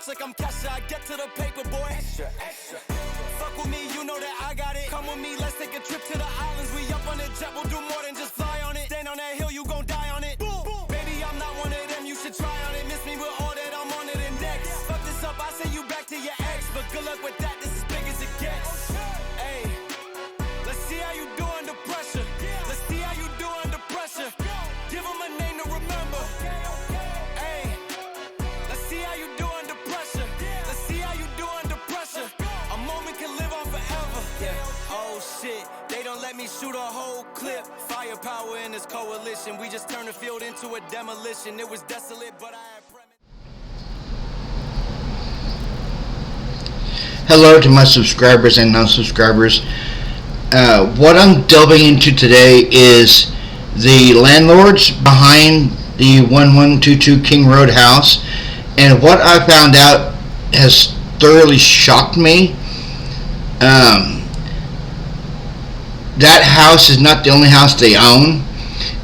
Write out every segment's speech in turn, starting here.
like I'm Kesha, I get to the paper, boy. Extra, extra. Fuck with me, you know that I got it. Come with me, let's take a trip to the islands. We up on the jet, we'll do more than just fly on it. Stand on that hill, you gon' die on it. Boom, boom. Baby, I'm not one of them, you should try on it. Miss me with all that, I'm on it and next. Fuck this up, I send you back to your ex. But good luck with that, this is big as it gets. Hey, let's see how you do under pressure. Let's see how you do under pressure. Give them a name to remember. Hey, let's see how you do under pressure. Let's see how you do under pressure. A moment can live on forever. Yeah. Oh shit, they don't let me shoot a whole clip. Firepower in this coalition. We just turned the field into a demolition. It was desolate, but I had premise. Hello to my subscribers and non-subscribers. What I'm delving into today is the landlords behind the 1122 King Road house, and what I found out has thoroughly shocked me. That house is not the only house they own.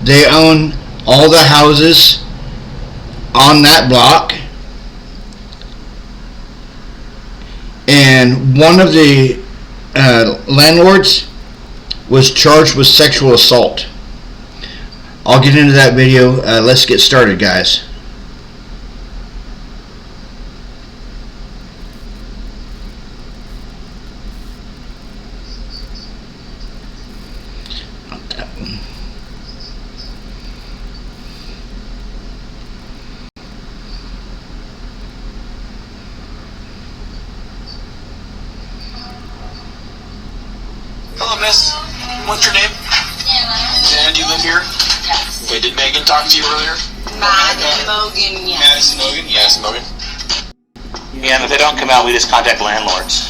They own all the houses on that block. And one of the landlords was charged with sexual assault. I'll get into that video. Let's get started, guys. Not that one. Hello, miss. What's your name? And you live here? Yes. Okay, did Megan talk to you earlier? Madison Mogan, yes. Madison Mogan? Yes, Mogan. Yeah, and if they don't come out, we just contact landlords.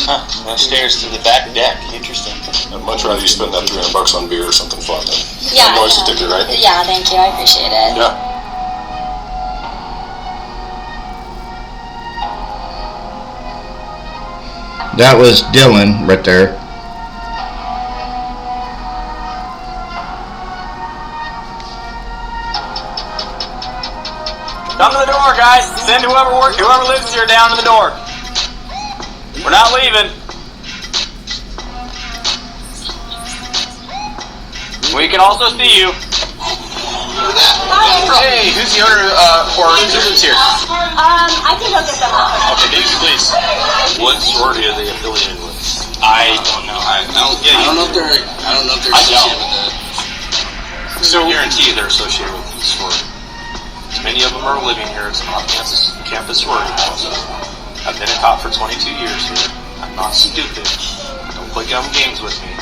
Huh, upstairs to the back deck. Interesting. I'd much rather you spend that $300 on beer or something fun than Yeah. a noise ticket, right? Yeah, thank you. I appreciate it. Yeah. That was Dylan right there. Come to the door, guys. Send whoever lives here down to the door. We're not leaving. We can also see you. Hey, who's the owner or who lives here? I can look at them up. Okay, please. What sorority are they affiliated with? I don't know. I don't know if they're associated with that. So I guarantee you they're associated with the sorority. Many of them are living here. It's an off-campus sorority house. I've been a cop for 22 years here. I'm not stupid. Don't play dumb games with me.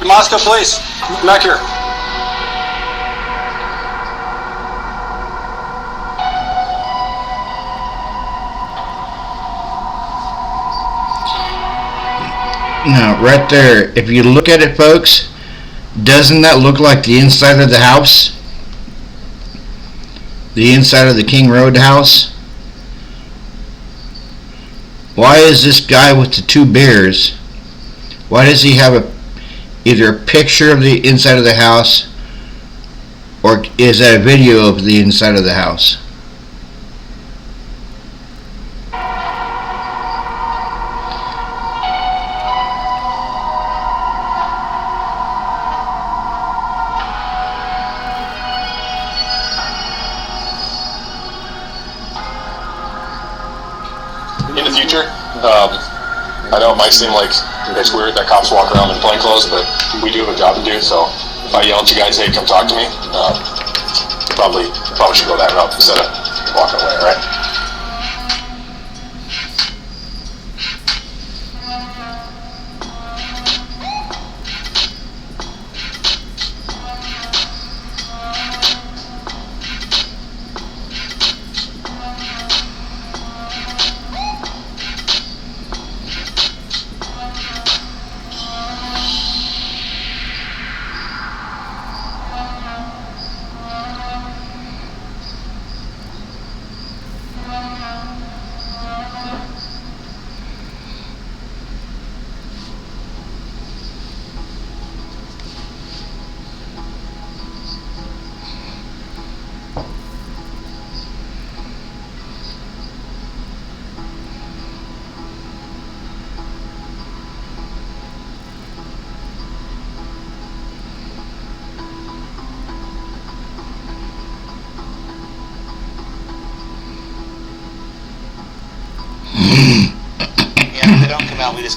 Moscow police, come back here. Now, right there, if you look at it, folks, doesn't that look like the inside of the house? The inside of the King Road house? Why is this guy with the two bears, why does he have either a picture of the inside of the house, or is that a video of the inside of the house? In the future, I know it might seem like it's weird that cops walk around in plain clothes, but we do have a job to do, so if I yell at you guys, hey, come talk to me, probably should go that route instead of walking away, alright?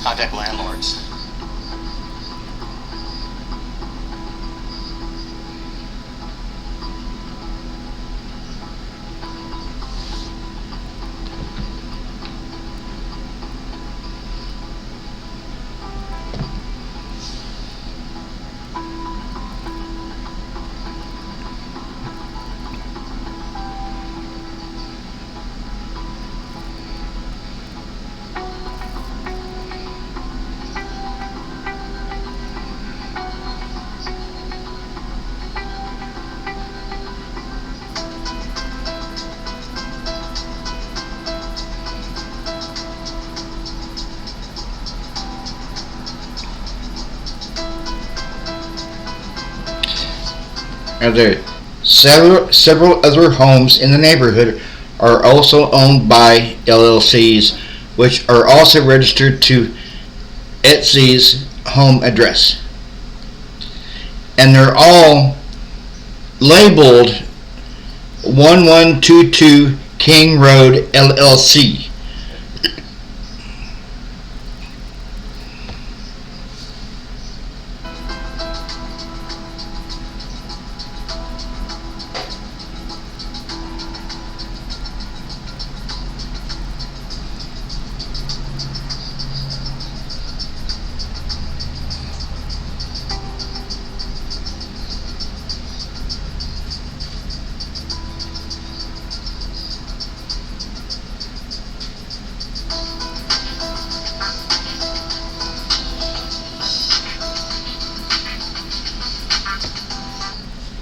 Contact Landlords. Several other homes in the neighborhood are also owned by LLCs, which are also registered to Etsy's home address. And they're all labeled 1122 King Road LLC.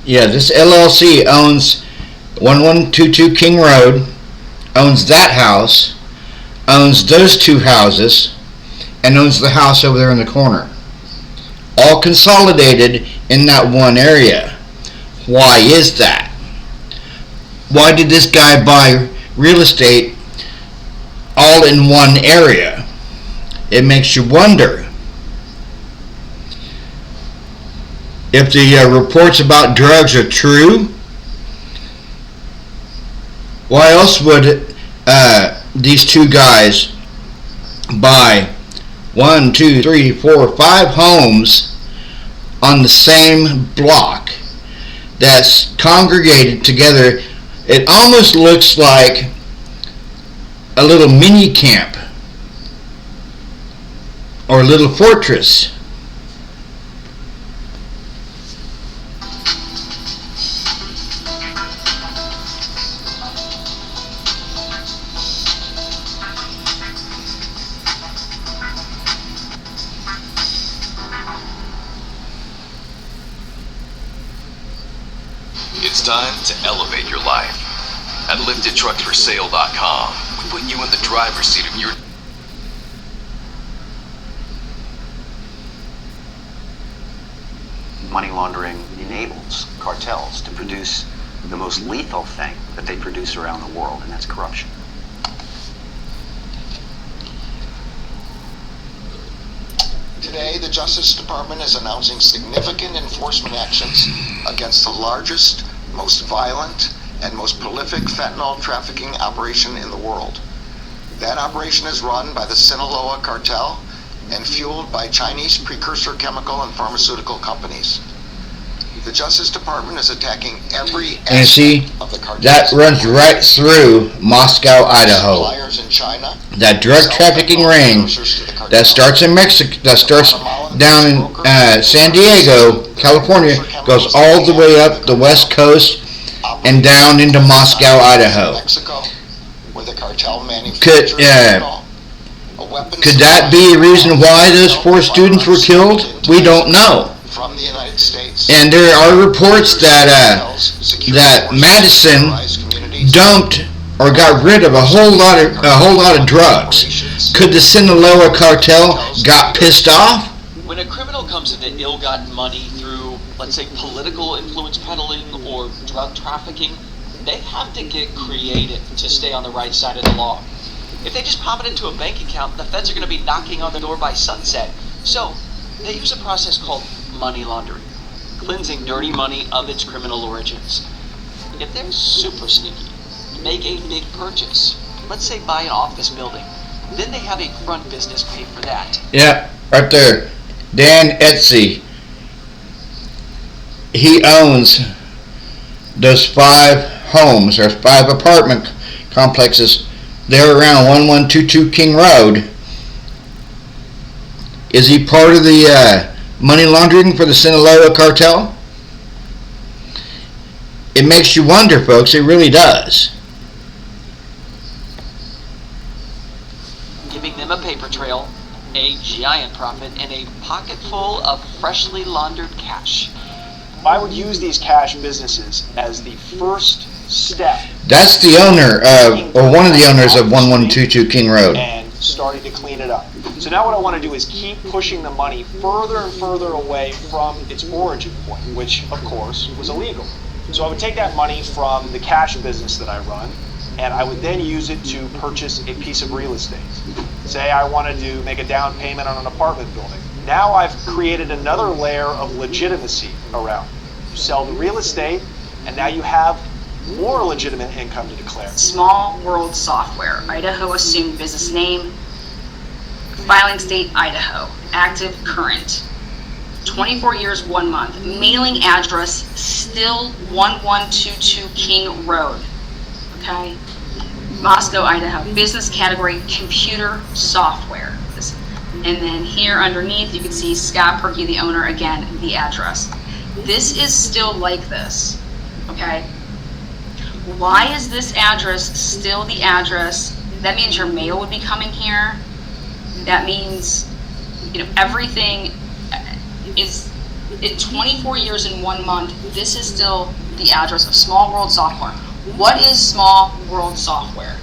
Yeah, this LLC owns 1122 King Road, owns that house, owns those two houses, and owns the house over there in the corner. All consolidated in that one area. Why is that? Why did this guy buy real estate all in one area? It makes you wonder. If the reports about drugs are true, why else would these two guys buy 1, 2, 3, 4, 5 homes on the same block that's congregated together? It almost looks like a little mini camp or a little fortress. It's time to elevate your life. At liftedtrucksforsale.com, we put you in the driver's seat of your... Money laundering enables cartels to produce the most lethal thing that they produce around the world, and that's corruption. Today, the Justice Department is announcing significant enforcement actions against the largest, most violent, and most prolific fentanyl trafficking operation in the world. That operation is run by the Sinaloa cartel and fueled by Chinese precursor chemical and pharmaceutical companies. The Justice Department is attacking every aspect of the cartel. That runs right through Moscow, Idaho. Suppliers in China, that drug trafficking ring that starts in Mexico, that starts down in San Diego, California, goes all the way up the west coast and down into Moscow, Idaho. Could that be a reason why those 4 students were killed? We don't know. And there are reports that Madison dumped or got rid of a whole lot of drugs. Could the Sinaloa cartel got pissed off? When a criminal comes into ill-gotten money through, let's say, political influence peddling or drug trafficking, they have to get creative to stay on the right side of the law. If they just pop it into a bank account, the feds are going to be knocking on the door by sunset. So they use a process called money laundering, cleansing dirty money of its criminal origins. If they're super sneaky, make a big purchase, let's say buy an office building, Then they have a front business pay for that. Yeah, right there. Dan Etsy. He owns those 5 homes, or 5 apartment complexes there around 1122 King Road. Is he part of the money laundering for the Sinaloa cartel? It makes you wonder, folks. It really does. Giving them a paper trail, a giant profit, and a pocket full of freshly laundered cash. I would use these cash businesses as the first step. That's the owner, or one of the owners of 1122 King Road. And starting to clean it up. So now what I want to do is keep pushing the money further and further away from its origin point, which of course was illegal. So I would take that money from the cash business that I run, and I would then use it to purchase a piece of real estate. Say I wanted to make a down payment on an apartment building. Now I've created another layer of legitimacy around. You sell the real estate, and now you have more legitimate income to declare. Small World Software, Idaho assumed business name, filing state Idaho, active current, 24 years 1 month, mailing address still 1122 King Road, okay, Moscow, Idaho, business category computer software, and then here underneath you can see Scott Perky, the owner, again the address. This is still like this, okay? Why is this address still the address? That means your mail would be coming here. That means, everything is, in 24 years and 1 month, this is still the address of Small World Software. What is Small World Software?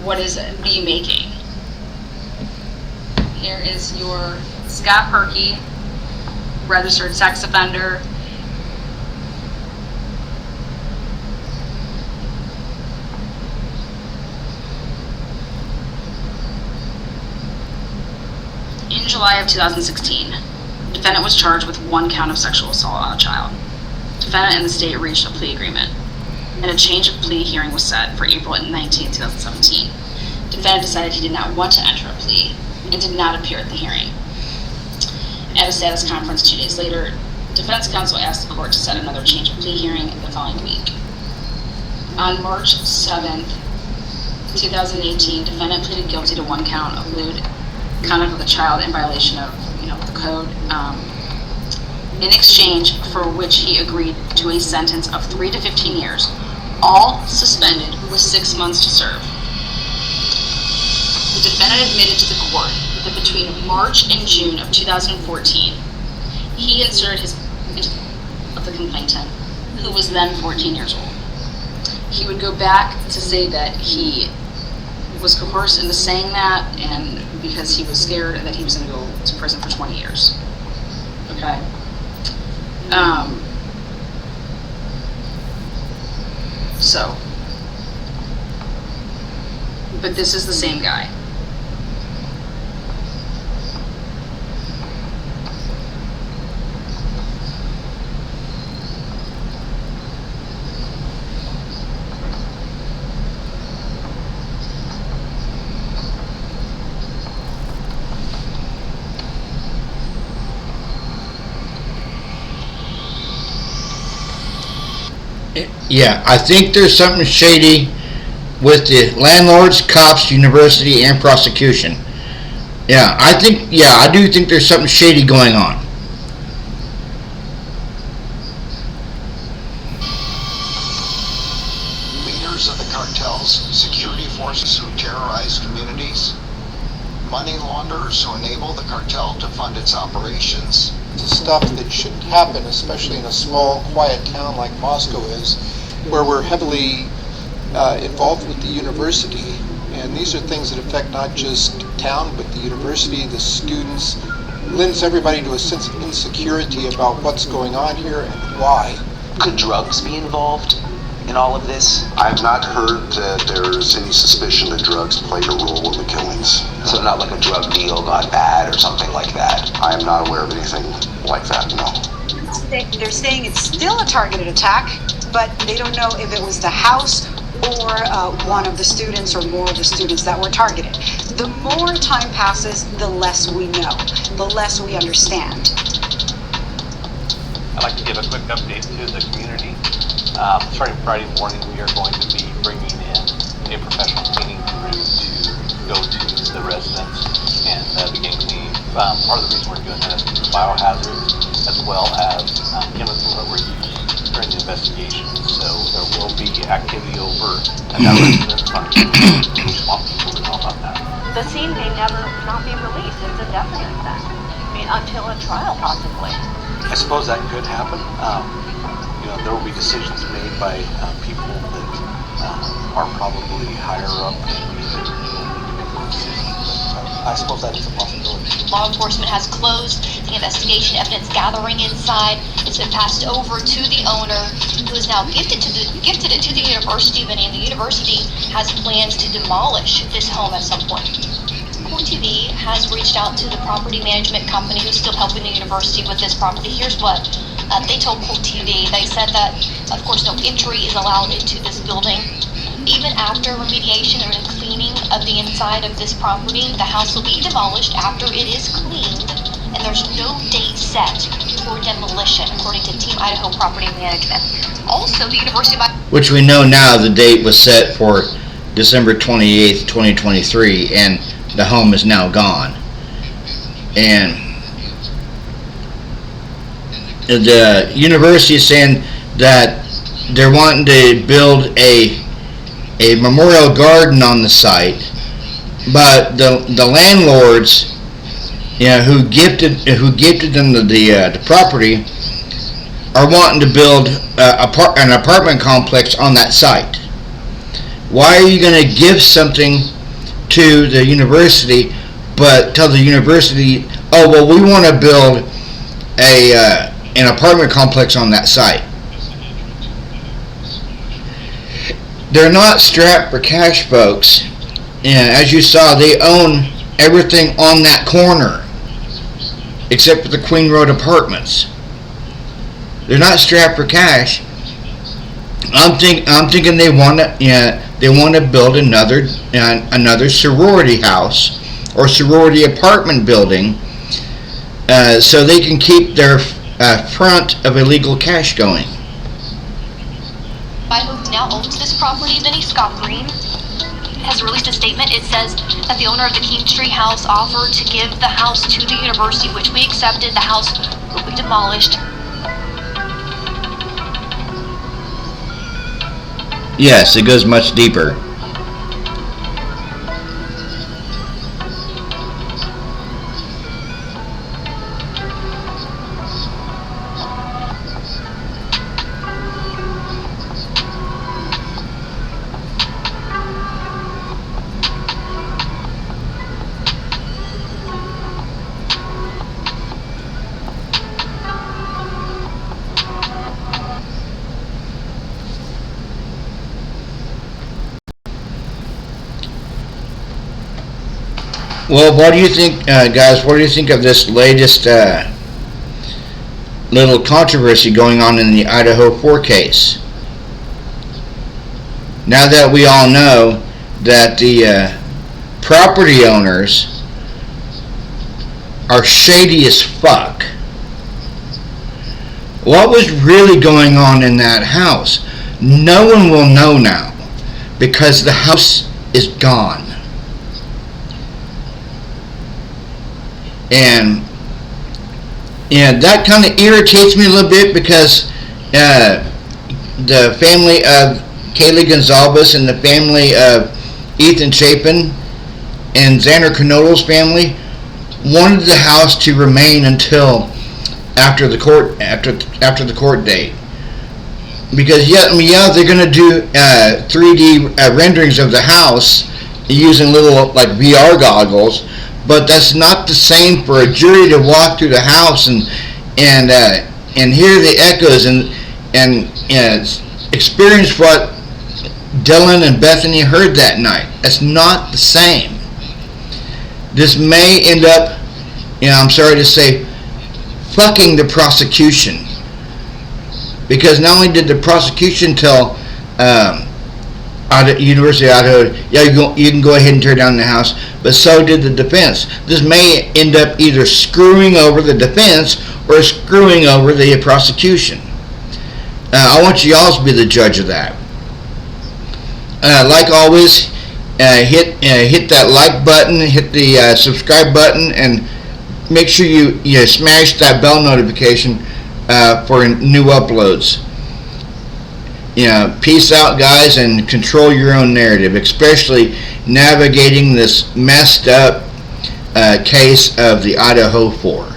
What is it? What are you making? Here is your Scott Perky, registered sex offender. In July of 2016, defendant was charged with 1 count of sexual assault on a child. Defendant and the state reached a plea agreement, and a change of plea hearing was set for April 19, 2017. Defendant decided he did not want to enter a plea and did not appear at the hearing. At a status conference 2 days later, defense counsel asked the court to set another change of plea hearing the following week. On March 7th, 2018, defendant pleaded guilty to 1 count of lewd conduct with a child in violation of, the code, in exchange for which he agreed to a sentence of 3 to 15 years, all suspended with 6 months to serve. The defendant admitted to the court that between March and June of 2014, he inserted of the complainant, who was then 14 years old. He would go back to say that he was coerced into saying that, and because he was scared that he was going to go to prison for 20 years. Okay. But this is the same guy. Yeah, I think there's something shady with the landlords, cops, university, and prosecution. I do think there's something shady going on. Leaders of the cartels, security forces who terrorize communities, money launderers who enable the cartel to fund its operations. Stuff that shouldn't happen, especially in a small, quiet town like Moscow is, where we're heavily involved with the university. And these are things that affect not just town, but the university, the students, lends everybody to a sense of insecurity about what's going on here and why. Could drugs be involved in all of this? I've not heard that there's any suspicion that drugs played a role in the killings. So not like a drug deal gone bad or something like that? I am not aware of anything like that, no. They're saying it's still a targeted attack, but they don't know if it was the house or one of the students or more of the students that were targeted. The more time passes, the less we know, the less we understand. I'd like to give a quick update to the community. Starting Friday morning, we are going to be bringing in a professional cleaning crew to go to the residents and begin cleaning. Part of the reason we're doing that is because of biohazards, as well as chemicals that were used during the investigation. So there will be activity over at that residence front. We just want people to know about that. The scene may never not be released. It's a definite fact. I mean, until a trial, possibly. I suppose that could happen. There will be decisions made by people that are probably higher up than me that will make decisions. I suppose that is a possibility. Law enforcement has closed the investigation. Evidence gathering inside. It's been passed over to the owner, who has now gifted it to the university. And the university has plans to demolish this home at some point. Court TV has reached out to the property management company who's still helping the university with this property. Here's what they told Court TV. They said that, of course, no entry is allowed into this building. Even after remediation or cleaning of the inside of this property, the house will be demolished after it is cleaned, and there's no date set for demolition, according to Team Idaho Property Management. Also, the University of Idaho, which we know now the date was set for December 28th, 2023, and the home is now gone. And the university is saying that they're wanting to build a memorial garden on the site, but the landlords, who gifted them the property, are wanting to build an apartment complex on that site. Why are you going to give something to the university, but tell the university, oh well, we want to build an apartment complex on that site? They're not strapped for cash, folks. And as you saw, they own everything on that corner, except for the Queen Road apartments. They're not strapped for cash. I'm thinking they want to build another sorority house or sorority apartment building, so they can keep their front of illegal cash going. who now owns this property, Vinny Scott Green, has released a statement. It says that the owner of the King Street house offered to give the house to the university, which we accepted. The house will be demolished. Yes, it goes much deeper. Well, what do you think, guys? What do you think of this latest little controversy going on in the Idaho 4 case? Now that we all know that the property owners are shady as fuck, what was really going on in that house? No one will know now because the house is gone. And that kind of irritates me a little bit because the family of Kaylee Gonzalez and the family of Ethan Chapin and Xander Canola's family wanted the house to remain until after the court date, because they're going to do 3D renderings of the house using little like VR goggles. But that's not the same for a jury to walk through the house and hear the echoes and experience what Dylan and Bethany heard that night. That's not the same. This may end up, I'm sorry to say, fucking the prosecution, because not only did the prosecution tell University of Idaho, yeah, you can go ahead and tear down the house, but so did the defense. This may end up either screwing over the defense or screwing over the prosecution. I want you all to be the judge of that. Like always, hit that like button, hit the subscribe button, and make sure you smash that bell notification for new uploads. Peace out, guys, and control your own narrative, especially navigating this messed up case of the Idaho 4.